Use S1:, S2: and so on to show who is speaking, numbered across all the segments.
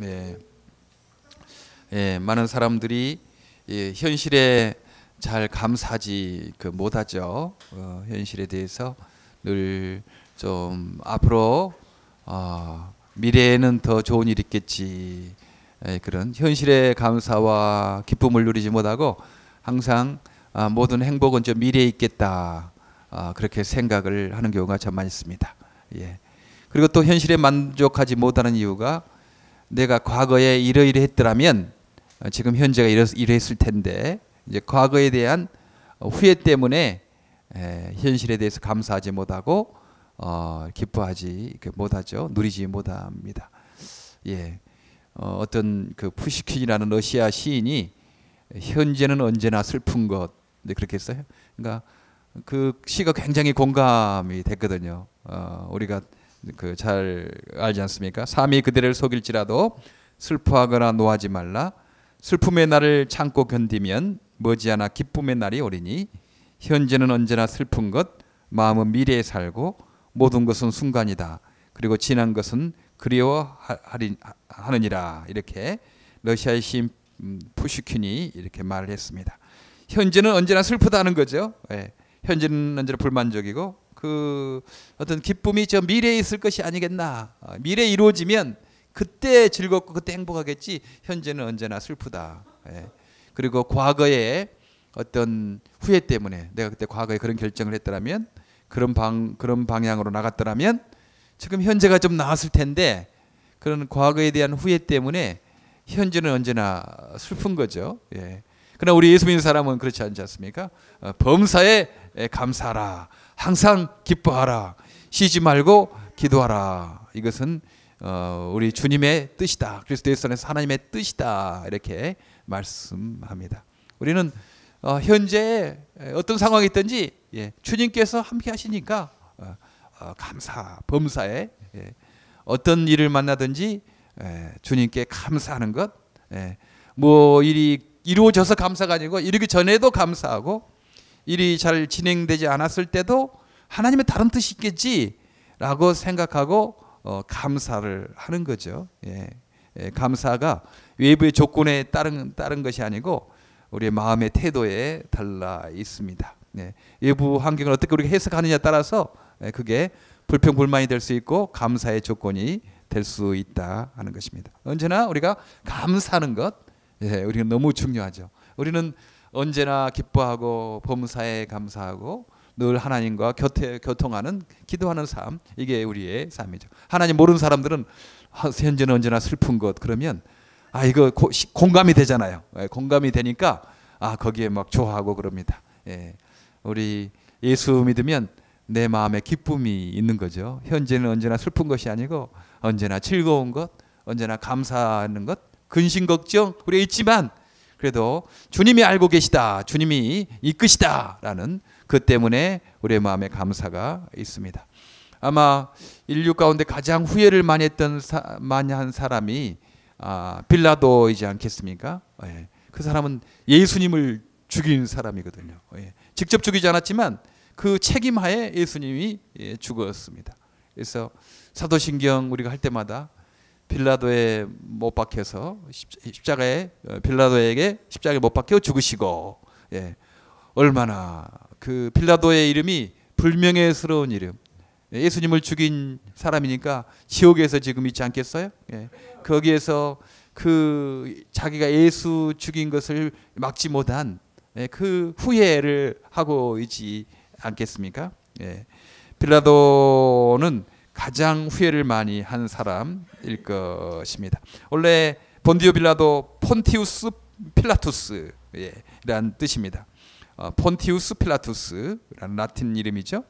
S1: 예, 예, 많은 사람들이 현실에 잘 감사하지 못하죠. 현실에 대해서 늘 좀 앞으로 미래에는 더 좋은 일이 있겠지, 그런 현실의 감사와 기쁨을 누리지 못하고 항상 모든 행복은 저 미래에 있겠다, 그렇게 생각을 하는 경우가 참 많이 있습니다. 예. 그리고 또 현실에 만족하지 못하는 이유가 내가 과거에 이러이러했더라면 지금 현재가 이랬을 텐데, 이제 과거에 대한 후회 때문에 현실에 대해서 감사하지 못하고 기뻐하지 못하죠. 누리지 못합니다. 예. 어떤 그 푸시킨이라는 러시아 시인이 현재는 언제나 슬픈 것, 그렇게 했어요. 그러니까 그 시가 굉장히 공감이 됐거든요. 우리가 잘 알지 않습니까? 삶이 그대를 속일지라도 슬퍼하거나 노하지 말라. 슬픔의 날을 참고 견디면 머지않아 기쁨의 날이 오리니 현재는 언제나 슬픈 것, 마음은 미래에 살고 모든 것은 순간이다. 그리고 지난 것은 그리워하느니라. 이렇게 러시아의 시인 푸시킨이 이렇게 말을 했습니다. 현재는 언제나 슬프다는 거죠. 예. 현재는 언제나 불만족이고 그 어떤 기쁨이 저 미래에 있을 것이 아니겠나. 미래에 이루어지면 그때 즐겁고 그때 행복하겠지. 현재는 언제나 슬프다. 예. 그리고 과거에 어떤 후회 때문에 내가 그때 과거에 그런 결정을 했더라면, 그런 방향으로 나갔더라면 지금 현재가 좀 나았을 텐데, 그런 과거에 대한 후회 때문에 현재는 언제나 슬픈 거죠. 예. 그러나 우리 예수 믿는 사람은 그렇지 않지 않습니까? 범사에 감사하라. 항상 기뻐하라. 쉬지 말고 기도하라. 이것은 우리 주님의 뜻이다. 그리스도의 안에서 하나님의 뜻이다. 이렇게 말씀합니다. 우리는 현재 어떤 상황이 있든지 주님께서 함께 하시니까 범사에 어떤 일을 만나든지 주님께 감사하는 것, 뭐 일이 이루어져서 감사가 아니고 이르기 전에도 감사하고, 일이 잘 진행되지 않았을 때도 하나님의 다른 뜻이 있겠지라고 생각하고 감사를 하는 거죠. 감사가 외부의 조건에 따른 것이 아니고 우리의 마음의 태도에 달라 있습니다. 외부 환경을 어떻게 우리가 해석하느냐에 따라서 그게 불평불만이 될 수 있고 감사의 조건이 될 수 있다 하는 것입니다. 언제나 우리가 감사하는 것, 우리는 너무 중요하죠. 우리는 언제나 기뻐하고 범사에 감사하고 늘 하나님과 교통하는 기도하는 삶, 이게 우리의 삶이죠. 하나님 모르는 사람들은 현재는 언제나 슬픈 것 그러면 이거 공감이 되잖아요. 공감이 되니까 거기에 막 좋아하고 그럽니다. 우리 예수 믿으면 내 마음에 기쁨이 있는 거죠. 현재는 언제나 슬픈 것이 아니고 언제나 즐거운 것, 언제나 감사하는 것, 근심 걱정 우리가 있지만 그래도 주님이 알고 계시다, 주님이 이끄시다라는 그 때문에 우리의 마음에 감사가 있습니다. 아마 인류 가운데 가장 후회를 많이 한 사람이 빌라도이지 않겠습니까? 그 사람은 예수님을 죽인 사람이거든요. 직접 죽이지 않았지만 그 책임하에 예수님이 죽었습니다. 그래서 사도신경 우리가 할 때마다 빌라도에 못 박혀서 빌라도에게 십자가에 못 박혀 죽으시고, 얼마나 그 빌라도의 이름이 불명예스러운 이름, 예수님을 죽인 사람이니까 지옥에서 지금 있지 않겠어요? 거기에서 그 자기가 예수 죽인 것을 막지 못한 그 후회를 하고 있지 않겠습니까? 빌라도는 가장 후회를 많이 한 사람일 것입니다. 원래 본디오 빌라도 폰티우스 필라투스라는 뜻입니다. 폰티우스 필라투스라는 라틴 이름이죠.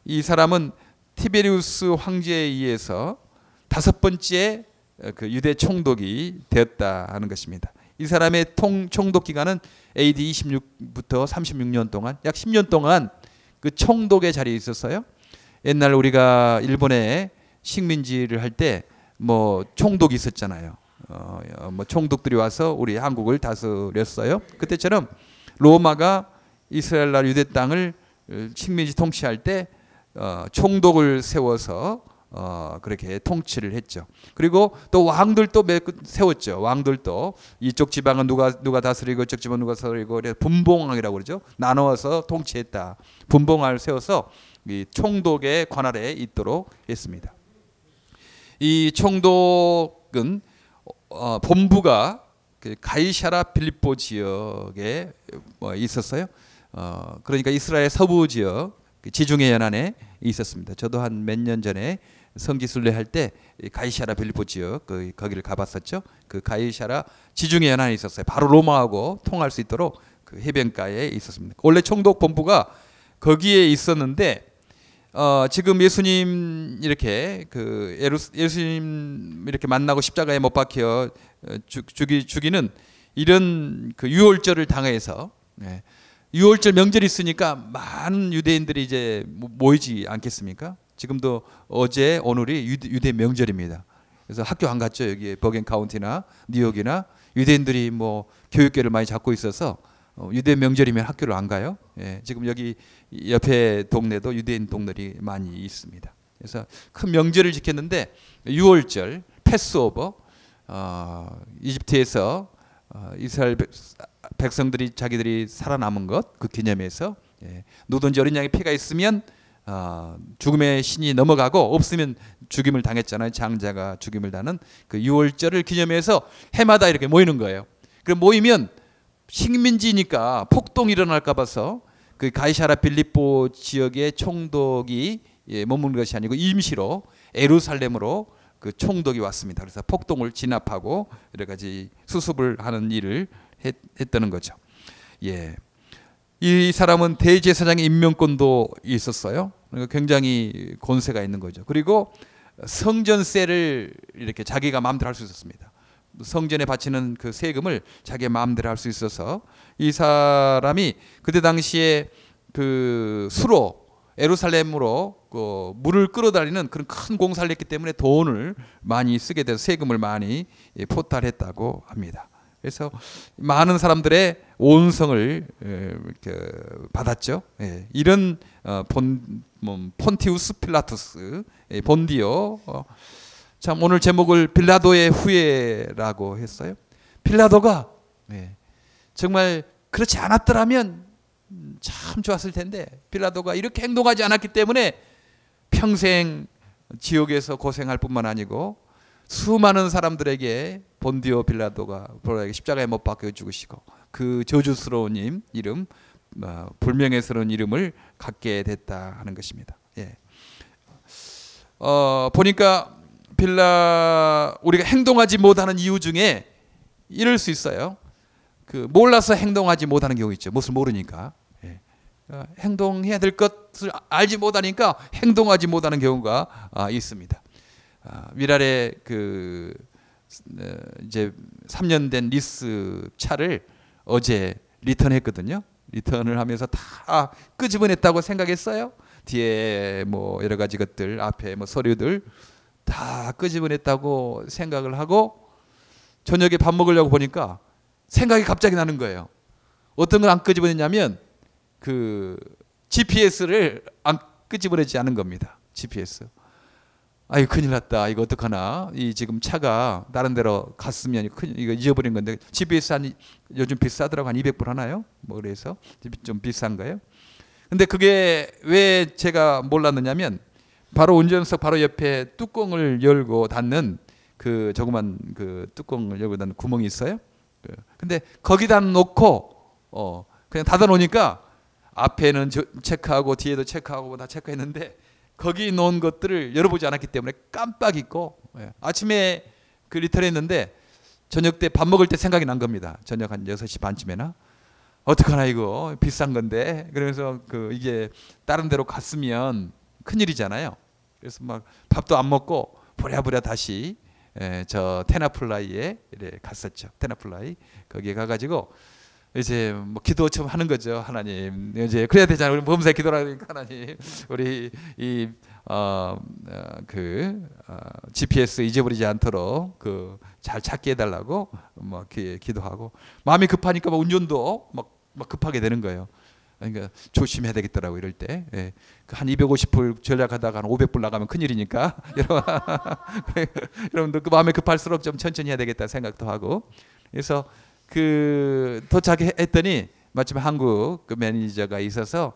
S1: 이 사람은 티베리우스 황제에 의해서 5번째 그 유대 총독이 되었다 하는 것입니다. 이 사람의 총독 기간은 AD 26부터 36년 동안, 약 10년 동안 그 총독의 자리에 있었어요. 옛날 우리가 일본에 식민지를 할 때 뭐 총독이 있었잖아요. 뭐 총독들이 와서 우리 한국을 다스렸어요. 그때처럼 로마가 이스라엘 나라 유대 땅을 식민지 통치할 때 총독을 세워서 그렇게 통치를 했죠. 그리고 또 왕들도 세웠죠. 왕들도 이쪽 지방은 누가 다스리고 이쪽 지방은 누가 다스리고 분봉왕이라고 그러죠. 나누어서 통치했다. 분봉왕을 세워서 이 총독의 관할에 있도록 했습니다. 이 총독은 본부가 그 가이사랴 빌립보 지역에 있었어요. 그러니까 이스라엘 서부 지역 지중해 연안에 있었습니다. 저도 한 몇 년 전에 성지순례 할 때 가이사랴 빌립보 지역 거기를 가봤었죠. 그 가이사랴 지중해 연안에 있었어요. 바로 로마하고 통할 수 있도록 그 해변가에 있었습니다. 원래 총독 본부가 거기에 있었는데 지금 예수님 이렇게 그 예수님 이렇게 만나고 십자가에 못 박혀 죽이는 이런 그 유월절을 당해서 유월절 명절이 있으니까 많은 유대인들이 이제 모이지 않겠습니까? 지금도 어제 오늘이 유대 명절입니다. 그래서 학교 안 갔죠. 여기 버겐 카운티나 뉴욕이나 유대인들이 뭐 교육계를 많이 잡고 있어서 유대 명절이면 학교를 안 가요. 지금 여기 옆에 동네도 유대인 동네들이 많이 있습니다. 그래서 큰 명절을 지켰는데 유월절 패스오버 이집트에서 이스라엘 백성들이 자기들이 살아남은 것 그 기념해서 누든지 어린 양의 피가 있으면 죽음의 신이 넘어가고 없으면 죽임을 당했잖아요. 장자가 죽임을 당하는 그 유월절을 기념해서 해마다 이렇게 모이는 거예요. 그럼 모이면 식민지니까 폭동이 일어날까 봐서 그 가이사랴 빌립보 지역의 총독이 머무는 것이 아니고 임시로 예루살렘으로 그 총독이 왔습니다. 그래서 폭동을 진압하고 여러 가지 수습을 하는 일을 했다는 거죠. 이 사람은 대제사장의 임명권도 있었어요. 그러니까 굉장히 권세가 있는 거죠. 그리고 성전세를 이렇게 자기가 마음대로 할 수 있었습니다. 성전에 바치는 그 세금을 자기 마음대로 할 수 있어서 이 사람이 그때 당시에 그 수로 예루살렘으로 그 물을 끌어다니는 그런 큰 공사를 했기 때문에 돈을 많이 쓰게 돼서 세금을 많이 포탈했다고 합니다. 그래서 많은 사람들의 온성을 받았죠. 이런 폰티우스 필라투스 본디오 참 오늘 제목을 빌라도의 후예라고 했어요. 빌라도가 정말 그렇지 않았더라면 참 좋았을 텐데 빌라도가 이렇게 행동하지 않았기 때문에 평생 지옥에서 고생할 뿐만 아니고 수많은 사람들에게 본디오 빌라도가 십자가에 못 박혀 죽으시고 그 저주스러운 이름 불명예스러운 이름을 갖게 됐다 하는 것입니다. 보니까 우리가 행동하지 못하는 이유 중에 이럴 수 있어요. 그 몰라서 행동하지 못하는 경우 있죠. 무엇을 모르니까 행동해야 될 것을 알지 못하니까 행동하지 못하는 경우가 있습니다. 위랄에 그 이제 3년 된 리스 차를 어제 리턴했거든요. 리턴을 하면서 다 끄집어냈다고 생각했어요. 뒤에 뭐 여러 가지 것들, 앞에 뭐 서류들 다 끄집어냈다고 생각을 하고 저녁에 밥 먹으려고 보니까 생각이 갑자기 나는 거예요. 어떤 걸 안 끄집어냈냐면 그 GPS를 안 끄집어내지 않은 겁니다. GPS. 아이 큰일 났다. 이거 어떡하나. 이 지금 차가 다른 데로 갔으면 이거 잊어버린 건데 GPS 요즘 비싸더라고. 한 200불 하나요? 뭐 그래서 좀 비싼 거예요. 근데 그게 왜 제가 몰랐느냐면 바로 운전석 바로 옆에 뚜껑을 열고 닫는 그 조그만 그 뚜껑을 열고 닫는 구멍이 있어요. 근데 거기다 놓고 그냥 닫아 놓으니까 앞에는 체크하고 뒤에도 체크하고 다 체크했는데 거기 놓은 것들을 열어보지 않았기 때문에 깜빡 잊고 아침에 그 리턴했는데 저녁 때 밥 먹을 때 생각이 난 겁니다. 저녁 한 6시 반쯤에나 어떡하나 이거 비싼 건데 그러면서 이게 다른 데로 갔으면 큰일이잖아요. 그래서 막 밥도 안 먹고 부랴부랴 다시 저 테나플라이에 갔었죠. 테나플라이 거기에 가가지고 이제 뭐 기도 좀 하는 거죠. 하나님 이제 그래야 되잖아요. 우리 범사에 기도하니까 하나님 우리 이 GPS 잊어버리지 않도록 잘 찾게 해달라고 뭐 기도하고 마음이 급하니까 막 운전도 막 급하게 되는 거예요. 그러니까 조심해야 되겠더라고 이럴 때. 예. 한 250불 전략하다가 한 500불 나가면 큰일이니까 여러분들 그 마음에 급할수록 좀 천천히 해야 되겠다 생각도 하고. 그래서 그 도착했더니 마침 한국 그 매니저가 있어서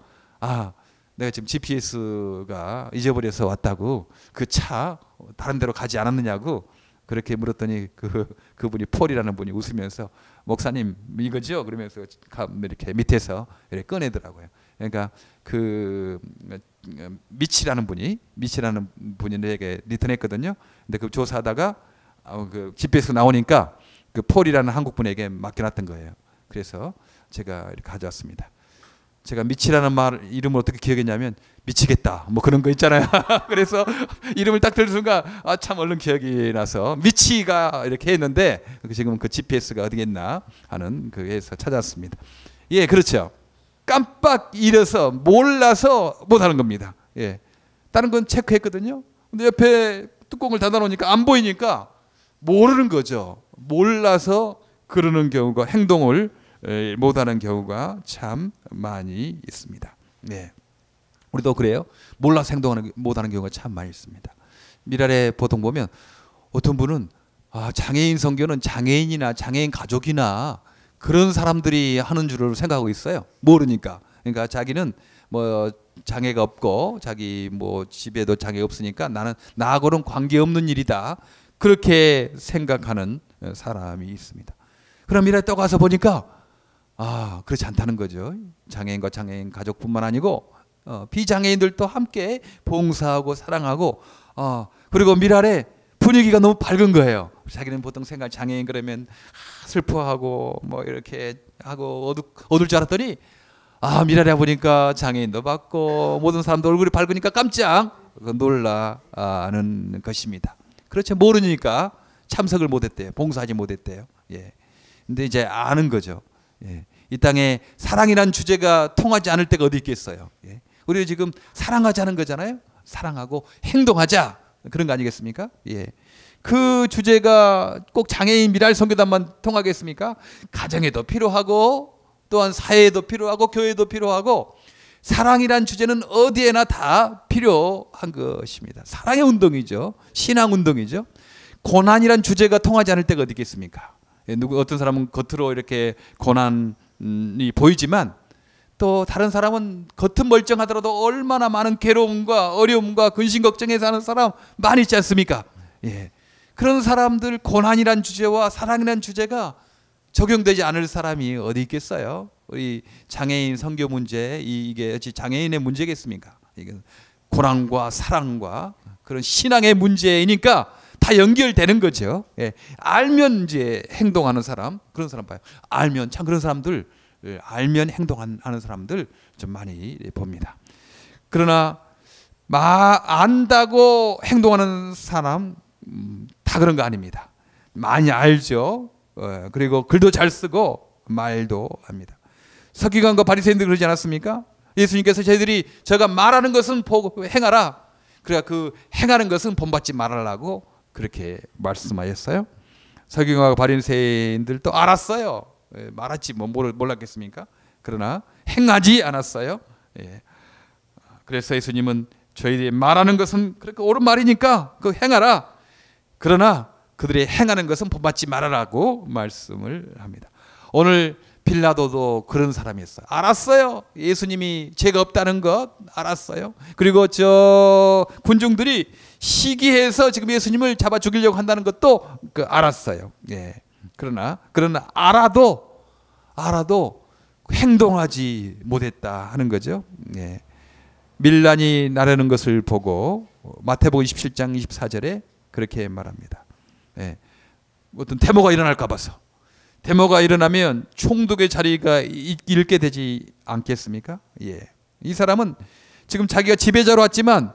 S1: 내가 지금 GPS가 잊어버려서 왔다고, 그 차 다른 데로 가지 않았느냐고 그렇게 물었더니 그분이 폴이라는 분이 웃으면서 목사님 이거죠? 그러면서 이렇게 밑에서 이렇게 꺼내더라고요. 그러니까 그 미치라는 분이 내게 리턴했거든요. 근데 그 조사하다가 그 GPS 나오니까 그 폴이라는 한국 분에게 맡겨놨던 거예요. 그래서 제가 이렇게 가져왔습니다. 제가 미치라는 이름을 어떻게 기억했냐면 미치겠다 뭐 그런 거 있잖아요. 그래서 이름을 딱 들은 순간 참 얼른 기억이 나서 미치가 이렇게 했는데 지금 그 GPS가 어디겠나 하는 그에서 찾았습니다. 예, 그렇죠. 깜빡 잃어서 몰라서 못하는 겁니다. 예, 다른 건 체크했거든요. 근데 옆에 뚜껑을 닫아놓으니까 안 보이니까 모르는 거죠. 몰라서 그러는 경우가, 행동을 못하는 경우가 참 많이 있습니다. 네, 우리도 그래요. 몰라서 못하는 경우가 참 많이 있습니다. 미랄에 보통 보면 어떤 분은 장애인 선교는 장애인이나 장애인 가족이나 그런 사람들이 하는 줄로 생각하고 있어요. 모르니까. 그러니까 자기는 뭐 장애가 없고 자기 뭐 집에도 장애가 없으니까 나는 나하고는 관계없는 일이다, 그렇게 생각하는 사람이 있습니다. 그럼 미랄에 또 가서 보니까 그렇지 않다는 거죠. 장애인과 장애인 가족뿐만 아니고 비장애인들도 함께 봉사하고 사랑하고, 그리고 미랄에 분위기가 너무 밝은 거예요. 자기는 보통 생각 장애인 그러면 슬퍼하고 뭐 이렇게 하고 어둘 줄 알았더니 미랄에 보니까 장애인도 받고 모든 사람도 얼굴이 밝으니까 깜짝 놀라는 것입니다. 그렇죠. 모르니까 참석을 못했대요. 봉사하지 못했대요. 예. 근데 이제 아는 거죠. 예. 이 땅에 사랑이란 주제가 통하지 않을 때가 어디 있겠어요. 예. 우리 지금 사랑하자는 거잖아요. 사랑하고 행동하자, 그런 거 아니겠습니까? 예. 그 주제가 꼭 장애인 미랄 선교단만 통하겠습니까? 가정에도 필요하고 또한 사회에도 필요하고 교회에도 필요하고, 사랑이란 주제는 어디에나 다 필요한 것입니다. 사랑의 운동이죠. 신앙 운동이죠. 고난이란 주제가 통하지 않을 때가 어디 있겠습니까? 어떤 사람은 겉으로 이렇게 고난이 보이지만 또 다른 사람은 겉은 멀쩡하더라도 얼마나 많은 괴로움과 어려움과 근심 걱정에 사는 사람 많이 있지 않습니까? 예. 그런 사람들, 고난이란 주제와 사랑이란 주제가 적용되지 않을 사람이 어디 있겠어요? 우리 장애인 선교 문제, 이게 장애인의 문제겠습니까? 이게 고난과 사랑과 그런 신앙의 문제이니까 다 연결되는 거죠. 예. 알면 이제 행동하는 사람, 그런 사람 봐요. 알면, 참 그런 사람들, 알면 행동하는 사람들 좀 많이 봅니다. 그러나 안다고 행동하는 사람 다 그런 거 아닙니다. 많이 알죠. 그리고 글도 잘 쓰고 말도 합니다. 서기관과 바리새인들 그러지 않았습니까? 예수님께서 저가 말하는 것은 보고 행하라, 그러니까 그 행하는 것은 본받지 말으라고 그렇게 말씀하셨어요. 서기관과 바리새인들도 알았어요. 말했지 뭐 몰랐겠습니까? 그러나 행하지 않았어요. 예. 그래서 예수님은 저희들이 말하는 것은 그렇게 옳은 말이니까 그 행하라, 그러나 그들이 행하는 것은 본받지 말아라고 말씀을 합니다. 오늘 빌라도도 그런 사람이었어요. 알았어요. 예수님이 죄가 없다는 것 알았어요. 그리고 저 군중들이 시기해서 지금 예수님을 잡아 죽이려고 한다는 것도 알았어요. 예. 그러나 알아도 행동하지 못했다 하는 거죠. 예. 밀란이 나르는 것을 보고 마태복음 27장 24절에 그렇게 말합니다. 예. 어떤 데모가 일어날까 봐서, 데모가 일어나면 총독의 자리가 잃게 되지 않겠습니까? 예. 이 사람은 지금 자기가 지배자로 왔지만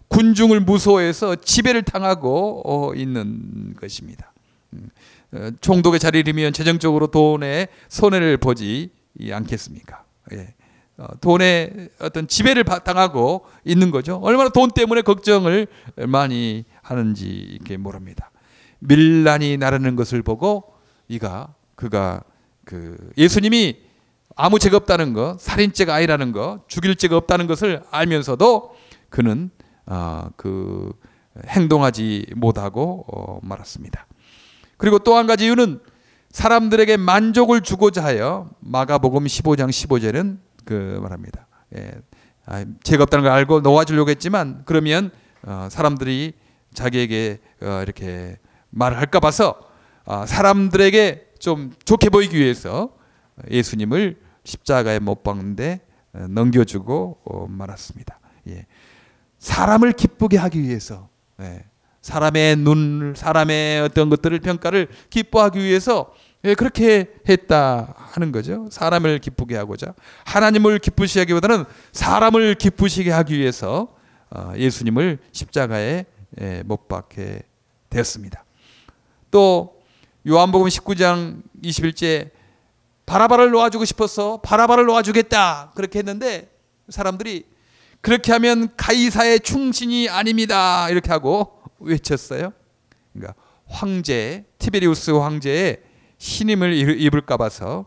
S1: 군중을 무서워해서 지배를 당하고 있는 것입니다. 총독의 자리를 잃으면 재정적으로 돈에 손해를 보지 않겠습니까? 예. 돈에 어떤 지배를 당하고 있는 거죠. 얼마나 돈 때문에 걱정을 많이 하는지 이렇게 모릅니다. 밀란이 나르는 것을 보고 그가 예수님이 아무 죄가 없다는 거, 살인죄가 아니라는 거, 죽일 죄가 없다는 것을 알면서도 그는 그 행동하지 못하고 말았습니다. 그리고 또 한 가지 이유는 사람들에게 만족을 주고자 하여 마가복음 15장 15절은 그 말합니다. 죄가 없다는 걸 알고 놓아주려고 했지만 그러면 사람들이 자기에게 이렇게 말을 할까 봐서 사람들에게 좀 좋게 보이기 위해서 예수님을 십자가에 못 박는데 넘겨주고 말았습니다. 사람을 기쁘게 하기 위해서, 사람의 눈, 사람의 어떤 것들을 평가를 기뻐하기 위해서 그렇게 했다 하는 거죠. 사람을 기쁘게 하고자. 하나님을 기쁘시게 하기보다는 사람을 기쁘시게 하기 위해서 예수님을 십자가에 못 박게 되었습니다. 또 요한복음 19장 21절 바라바를 놓아주고 싶어서 바라바를 놓아주겠다 그렇게 했는데 사람들이 그렇게 하면 가이사의 충신이 아닙니다 이렇게 하고 외쳤어요. 그러니까 황제 티베리우스 황제의 신임을 잃을까 봐서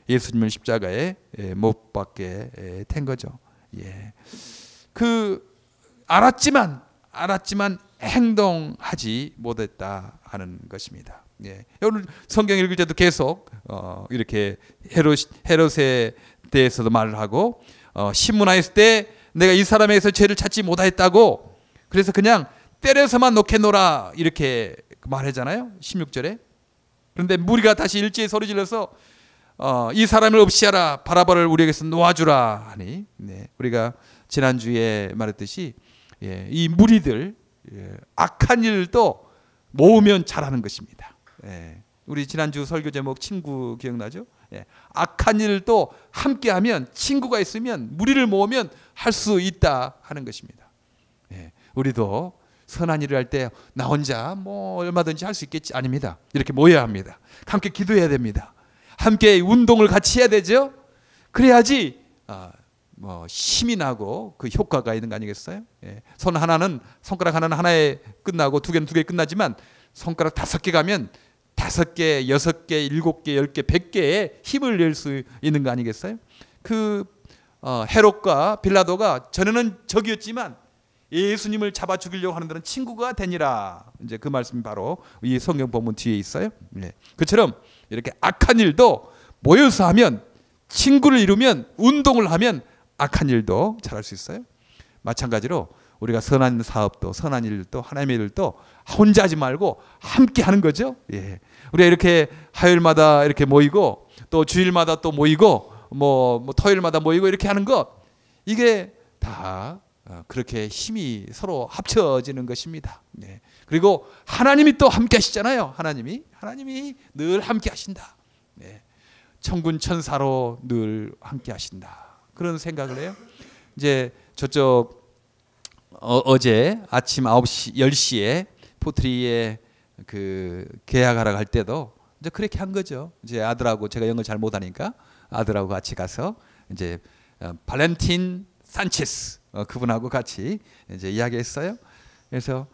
S1: 예수님을 십자가에 못 박게 된 거죠. 그 알았지만 행동하지 못했다 하는 것입니다. 오늘 성경 읽을 때도 계속 이렇게 헤롯에 대해서도 말을 하고 신문하였을 때 내가 이 사람에게서 죄를 찾지 못하였다고 그래서 그냥 때려서만 놓겠노라 이렇게 말하잖아요. 16절에. 그런데 무리가 다시 일제히 소리질러서 이 사람을 없이 하라 바라바를 우리에게서 놓아주라 하니 우리가 지난주에 말했듯이 이 무리들 악한 일도 모으면 잘하는 것입니다. 우리 지난주 설교 제목 친구 기억나죠? 악한 일도 함께하면 친구가 있으면 무리를 모으면 할 수 있다 하는 것입니다. 우리도 선한 일을 할 때 나 혼자 뭐 얼마든지 할 수 있겠지 아닙니다. 이렇게 모여야 합니다. 함께 기도해야 됩니다. 함께 운동을 같이 해야 되죠. 그래야지 힘이 나고 그 효과가 있는 거 아니겠어요? 손 하나는 손가락 하나는 하나에 끝나고 두 개는 두 개에 끝나지만 손가락 5개 가면 5개, 6개, 7개, 10개, 100개의 힘을 낼 수 있는 거 아니겠어요? 그 헤롯과 빌라도가 전에는 적이었지만 예수님을 잡아 죽이려고 하는 데는 친구가 되니라. 이제 그 말씀이 바로 이 성경 본문 뒤에 있어요. 그처럼 이렇게 악한 일도 모여서 하면 친구를 이루면 운동을 하면 악한 일도 잘할 수 있어요. 마찬가지로 우리가 선한 사업도 선한 일도 하나님의 일도 혼자 하지 말고 함께 하는 거죠. 우리가 이렇게 화요일마다 이렇게 모이고 또 주일마다 또 모이고 뭐 토요일마다 모이고 이렇게 하는 것 이게 다 그렇게 힘이 서로 합쳐지는 것입니다. 그리고 하나님이 또 함께 하시잖아요. 하나님이 늘 함께 하신다. 천군 천사로 늘 함께 하신다. 그런 생각을 해요. 이제 저쪽 어제 아침 9시 10시에 포트리에 그 계약하러 갈 때도 이제 그렇게 한 거죠. 이제 아들하고 제가 영어를 잘 못하니까 아들하고 같이 가서 이제 발렌틴 산체스 그분하고 같이 이제 이야기했어요. 그래서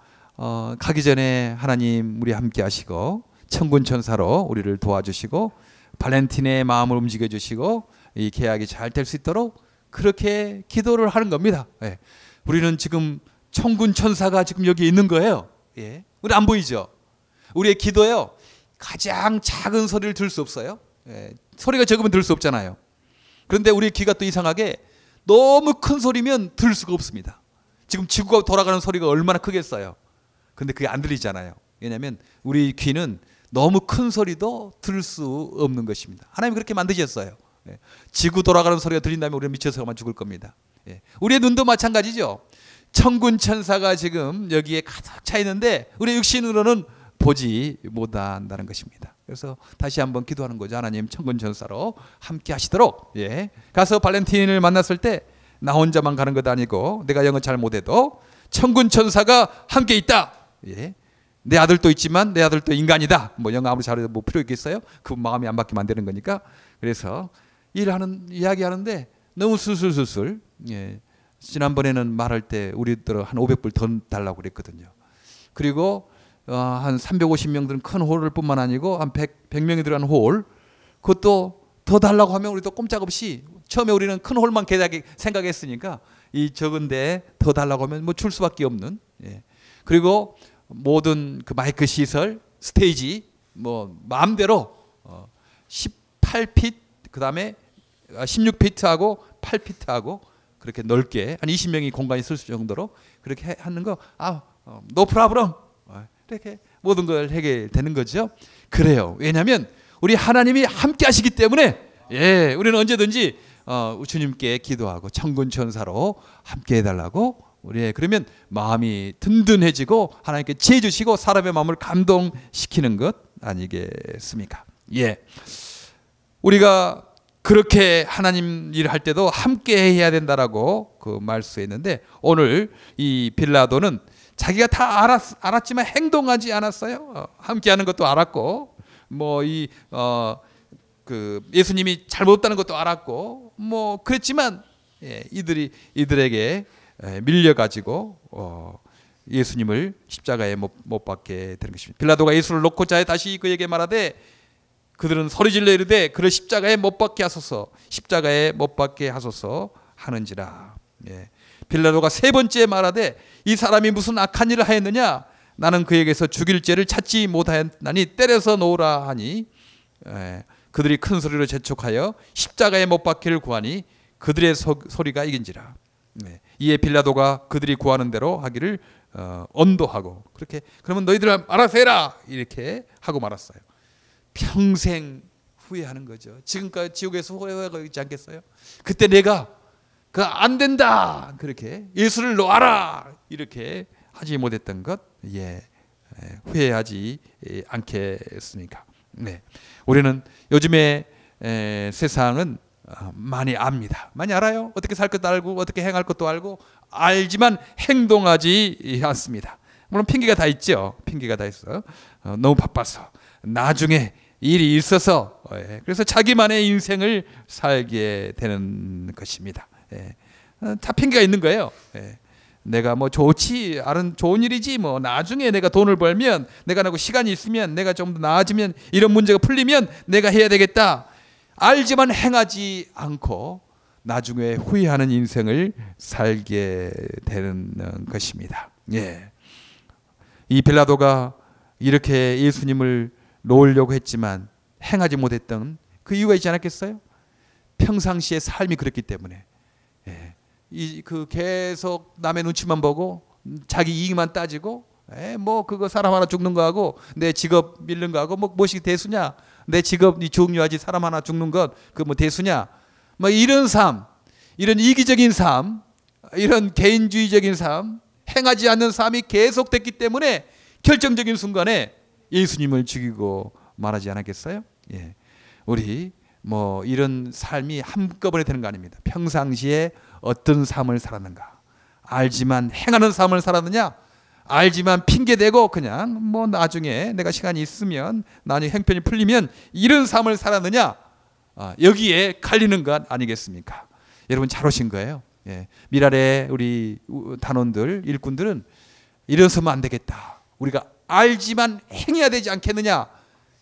S1: 가기 전에 하나님 우리 함께 하시고 천군 천사로 우리를 도와주시고 발렌틴의 마음을 움직여 주시고 이 계약이 잘 될 수 있도록 그렇게 기도를 하는 겁니다. 우리는 지금 천군 천사가 지금 여기 있는 거예요. 우리 안 보이죠? 우리의 기도요 가장 작은 소리를 들을 수 없어요. 소리가 적으면 들을 수 없잖아요. 그런데 우리의 귀가 또 이상하게 너무 큰 소리면 들을 수가 없습니다. 지금 지구가 돌아가는 소리가 얼마나 크겠어요. 근데 그게 안 들리잖아요. 왜냐하면 우리 귀는 너무 큰 소리도 들을 수 없는 것입니다. 하나님 그렇게 만드셨어요. 지구 돌아가는 소리가 들린다면 우리는 미쳐서만 죽을 겁니다. 우리의 눈도 마찬가지죠. 천군 천사가 지금 여기에 가득 차 있는데 우리 육신으로는 보지 못한다는 것입니다. 그래서 다시 한번 기도하는 거죠. 하나님 천군 천사로 함께 하시도록. 가서 발렌틴을 만났을 때 나 혼자만 가는 것도 아니고 내가 영어 잘 못해도 천군 천사가 함께 있다. 내 아들도 있지만 내 아들도 인간이다. 뭐 영어 아무리 잘해도 뭐 필요 있겠어요? 그 마음이 안 바뀌면 안 되는 거니까. 그래서 이야기하는데 너무 술술술술. 지난번에는 말할 때 우리들 한 500불 더 달라고 그랬거든요. 그리고 한 350명 들은 큰 홀을 뿐만 아니고 한 100명이 들어간 홀 그것도 더 달라고 하면 우리도 꼼짝없이, 처음에 우리는 큰 홀만 생각했으니까 이 적은데 더 달라고 하면 뭐 줄 수밖에 없는. 예. 그리고 모든 그 마이크 시설, 스테이지 뭐 마음대로 18핏, 그 다음에 16피트하고 8피트하고 그렇게 넓게 한 20명이 공간이 쓸 정도로 그렇게 하는 거, no problem. 이렇게 모든 걸 해결되는 거죠. 그래요. 왜냐하면 우리 하나님이 함께 하시기 때문에, 예, 우리는 언제든지 주님께 기도하고 천군 천사로 함께 해달라고, 우리 그러면 마음이 든든해지고 하나님께 지혜 주시고 사람의 마음을 감동시키는 것 아니겠습니까? 예, 우리가 그렇게 하나님 일을 할 때도 함께 해야 된다라고 그 말씀했는데, 오늘 이 빌라도는 자기가 다 알았지만 행동하지 않았어요. 함께하는 것도 알았고, 뭐 그 예수님이 잘못했다는 것도 알았고, 뭐 그랬지만, 예, 이들에게 밀려가지고 예수님을 십자가에 못 박게 되는 것입니다. 빌라도가 예수를 놓고자 다시 그에게 말하되, 그들은 소리질러 이르되 그를 십자가에 못 박게 하소서, 십자가에 못 박게 하소서 하는지라. 예. 빌라도가 세 번째 말하되 이 사람이 무슨 악한 일을 하였느냐, 나는 그에게서 죽일 죄를 찾지 못하였나니 때려서 놓으라 하니, 그들이 큰 소리로 재촉하여 십자가에 못 박기를 구하니 그들의 소리가 이긴지라. 이에 빌라도가 그들이 구하는 대로 하기를 언도하고, 그렇게 그러면 너희들 알아서 해라 이렇게 하고 말았어요. 평생 후회하는 거죠. 지금까지 지옥에서 후회하고 있지 않겠어요? 그때 내가 그 안 된다 그렇게 예수를 놓아라 이렇게 하지 못했던 것, 예, 후회하지 않겠습니까? 네, 우리는 요즘에 세상은 많이 압니다. 많이 알아요. 어떻게 살 것도 알고 어떻게 행할 것도 알고, 알지만 행동하지 않습니다. 물론 핑계가 다 있죠. 핑계가 다 있어. 너무 바빠서, 나중에 일이 있어서, 그래서 자기만의 인생을 살게 되는 것입니다. 다 핑계가 있는 거예요. 내가 뭐 좋지, 좋은 일이지, 뭐 나중에 내가 돈을 벌면, 내가 나고 시간이 있으면, 내가 좀 더 나아지면, 이런 문제가 풀리면 내가 해야 되겠다. 알지만 행하지 않고 나중에 후회하는 인생을 살게 되는 것입니다. 예. 이 빌라도가 이렇게 예수님을 놓으려고 했지만 행하지 못했던 그 이유가 있지 않았겠어요? 평상시의 삶이 그랬기 때문에. 예. 그 계속 남의 눈치만 보고 자기 이익만 따지고, 뭐 그거 사람 하나 죽는 거하고 내 직업 밀는 거하고 뭐 무엇이 대수냐? 내 직업이 중요하지 사람 하나 죽는 것 그 뭐 대수냐? 뭐 이런 삶, 이런 이기적인 삶, 이런 개인주의적인 삶, 행하지 않는 삶이 계속됐기 때문에 결정적인 순간에 예수님을 죽이고 말하지 않았겠어요? 예. 우리 뭐 이런 삶이 한꺼번에 되는 거 아닙니다. 평상시에 어떤 삶을 살았는가, 알지만 행하는 삶을 살았느냐, 알지만 핑계대고 그냥 뭐 나중에 내가 시간이 있으면, 나중에 형편이 풀리면 이런 삶을 살았느냐, 여기에 갈리는 것 아니겠습니까? 여러분 잘 오신 거예요. 예. 미랄의 우리 단원들, 일꾼들은 이래서면 안 되겠다, 우리가 알지만 행해야 되지 않겠느냐,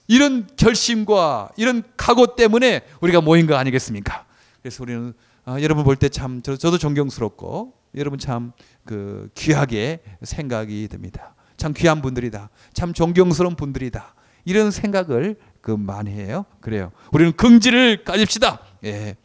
S1: 이런 결심과 이런 각오 때문에 우리가 모인 거 아니겠습니까? 그래서 우리는 여러분 볼 때 참 저도 존경스럽고, 여러분 참 그 귀하게 생각이 듭니다. 참 귀한 분들이다, 참 존경스러운 분들이다, 이런 생각을 그 많이 해요. 그래요. 우리는 긍지를 가집시다. 예.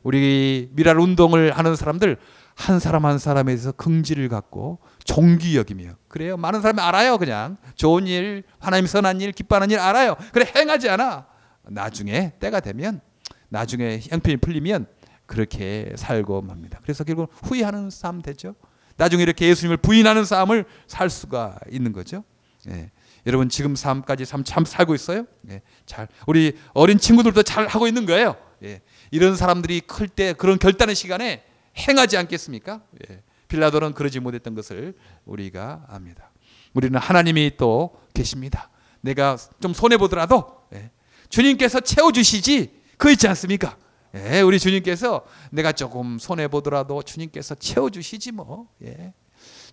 S1: 우리 미랄 운동을 하는 사람들 한 사람 한 사람에 대해서 긍지를 갖고 존귀 여기며, 그래요. 많은 사람이 알아요. 그냥 좋은 일, 하나님 선한 일, 기뻐하는 일 알아요. 그래 행하지 않아. 나중에 때가 되면, 나중에 형편이 풀리면 그렇게 살고 맙니다. 그래서 결국 후회하는 삶 되죠. 나중에 이렇게 예수님을 부인하는 삶을 살 수가 있는 거죠. 예. 여러분 지금 삶까지 참 살고 있어요. 예. 잘, 우리 어린 친구들도 잘 하고 있는 거예요. 예. 이런 사람들이 클 때 그런 결단의 시간에 행하지 않겠습니까? 예. 빌라도는 그러지 못했던 것을 우리가 압니다. 우리는 하나님이 또 계십니다. 내가 좀 손해보더라도, 예, 주님께서 채워주시지, 그거 있지 않습니까? 예, 우리 주님께서 내가 조금 손해보더라도 주님께서 채워주시지 뭐. 예.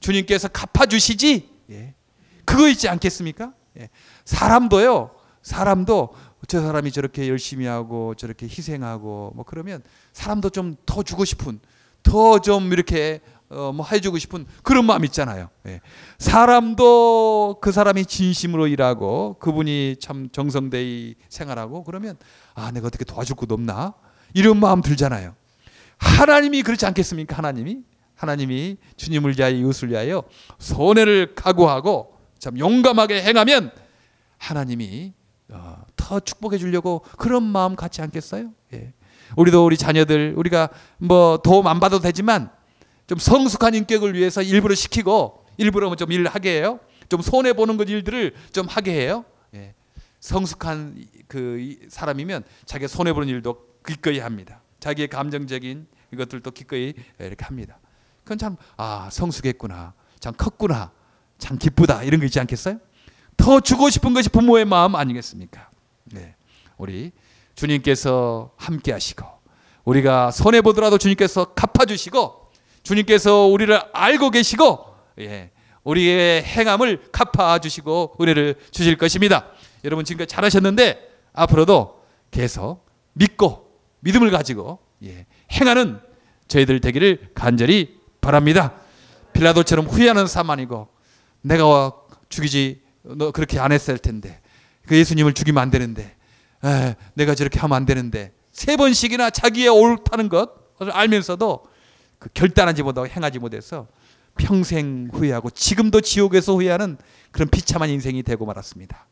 S1: 주님께서 갚아주시지, 예, 그거 있지 않겠습니까? 예. 사람도요, 사람도 저 사람이 저렇게 열심히 하고 저렇게 희생하고 뭐 그러면 사람도 좀 더 주고 싶은, 더 좀 이렇게 뭐 해주고 싶은 그런 마음 있잖아요. 예. 사람도 그 사람이 진심으로 일하고 그분이 참 정성되이 생활하고 그러면 아, 내가 어떻게 도와줄 것도 없나, 이런 마음 들잖아요. 하나님이 그렇지 않겠습니까? 하나님이 주님을 위하여 이웃을 위하여 손해를 각오하고 참 용감하게 행하면 하나님이 더 축복해 주려고 그런 마음 갖지 않겠어요? 예. 우리도 우리 자녀들, 우리가 뭐 도움 안 받아도 되지만 좀 성숙한 인격을 위해서 일부러 시키고 일부러 좀 일하게 해요. 좀 손해 보는 것 일들을 좀 하게 해요. 예. 성숙한 그 사람이면 자기가 손해 보는 일도 기꺼이 합니다. 자기의 감정적인 이것들도 기꺼이 이렇게 합니다. 그건 참 성숙했구나, 참 컸구나, 참 기쁘다, 이런 거 있지 않겠어요? 더 주고 싶은 것이 부모의 마음 아니겠습니까? 네. 우리 주님께서 함께 하시고 우리가 손해 보더라도 주님께서 갚아주시고 주님께서 우리를 알고 계시고 우리의 행함을 갚아주시고 은혜를 주실 것입니다. 여러분 지금까지 잘하셨는데 앞으로도 계속 믿고 믿음을 가지고 행하는 저희들 되기를 간절히 바랍니다. 빌라도처럼 후회하는 삶 아니고 내가 죽이지, 너 그렇게 안 했을 텐데, 그 예수님을 죽이면 안 되는데, 내가 저렇게 하면 안 되는데 3번씩이나 자기의 옳다는 것을 알면서도 그 결단하지 못하고 행하지 못해서 평생 후회하고 지금도 지옥에서 후회하는 그런 비참한 인생이 되고 말았습니다.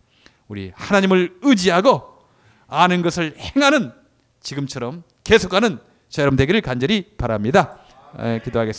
S1: 우리 하나님을 의지하고 아는 것을 행하는 지금처럼 계속하는 저 여러분 되기를 간절히 바랍니다. 기도하겠습니다.